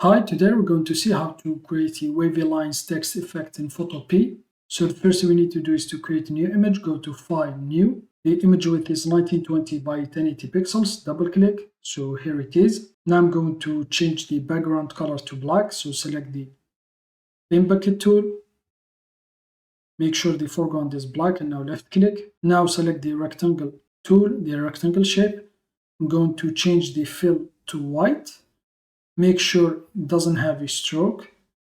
Hi, today we're going to see how to create a wavy lines text effect in Photopea. So the first thing we need to do is to create a new image. Go to File, New. The image width is 1920 by 1080 pixels. Double click. So here it is. Now I'm going to change the background color to black. So select the pen bucket tool. Make sure the foreground is black and now left click. Now select the rectangle tool, the rectangle shape. I'm going to change the fill to white. Make sure it doesn't have a stroke.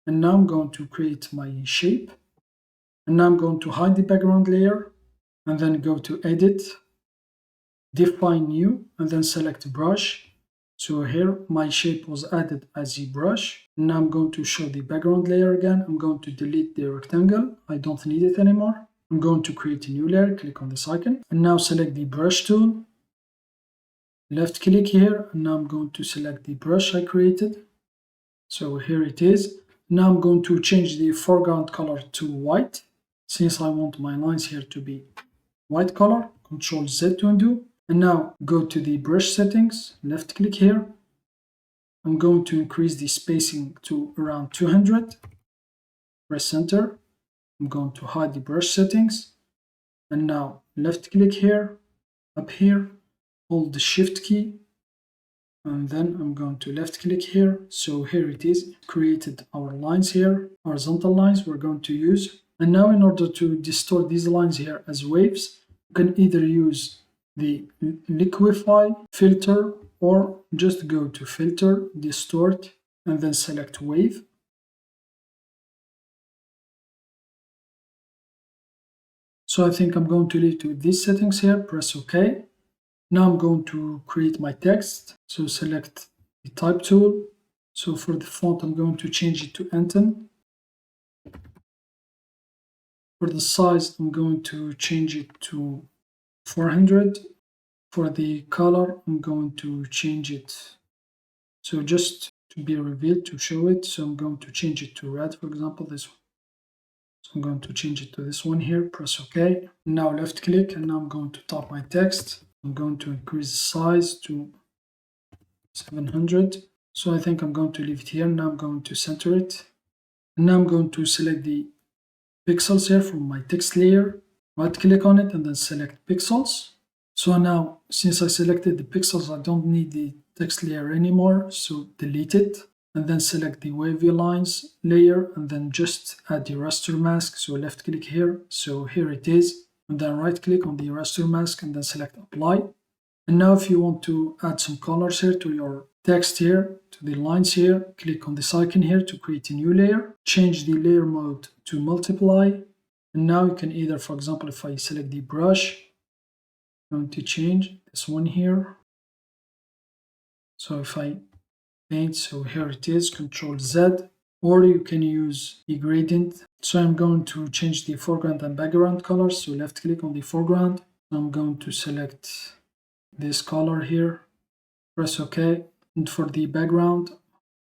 And now I'm going to create my shape. And now I'm going to hide the background layer and then go to Edit, Define New, and then select Brush. So here my shape was added as a brush. And now I'm going to show the background layer again. I'm going to delete the rectangle. I don't need it anymore. I'm going to create a new layer. Click on this icon. And now select the brush tool. Left click here, and now I'm going to select the brush I created. So here it is. Now I'm going to change the foreground color to white. Since I want my lines here to be white color, Ctrl Z to undo. And now go to the brush settings, left click here. I'm going to increase the spacing to around 200. Press enter. I'm going to hide the brush settings. And now left click here, up here. Hold the shift key and then I'm going to left click here. So here it is, created our lines here, horizontal lines we're going to use. And now in order to distort these lines here as waves, you can either use the liquify filter or just go to filter, distort, and then select wave. So I think I'm going to leave to these settings here, press OK. Now I'm going to create my text. So select the type tool. So for the font, I'm going to change it to Anton. For the size, I'm going to change it to 400. For the color, I'm going to change it. So just to be revealed, to show it. So I'm going to change it to red, for example, this one. So I'm going to change it to this one here, press OK. Now left click, and now I'm going to type my text. I'm going to increase the size to 700. So I think I'm going to leave it here. Now I'm going to center it. And now I'm going to select the pixels here from my text layer. Right click on it and then select pixels. So now, since I selected the pixels, I don't need the text layer anymore. So delete it. And then select the wavy lines layer and then just add the raster mask. So left click here. So here it is. And then right click on the raster mask and then select apply. And now if you want to add some colors here to your text here, to the lines here, click on this icon here to create a new layer. Change the layer mode to multiply. And now you can either, for example, if I select the brush, I'm going to change this one here. So if I paint, so here it is, Ctrl Z. Or you can use the gradient. So I'm going to change the foreground and background colors. So left click on the foreground. I'm going to select this color here. Press OK. And for the background,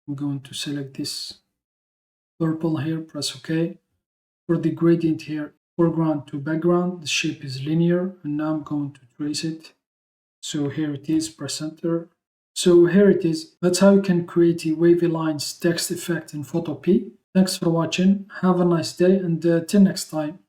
I'm going to select this purple here. Press OK. For the gradient here, foreground to background, the shape is linear. And now I'm going to trace it. So here it is. Press enter. So here it is. That's how you can create a wavy lines text effect in Photopea. Thanks for watching. Have a nice day and till next time.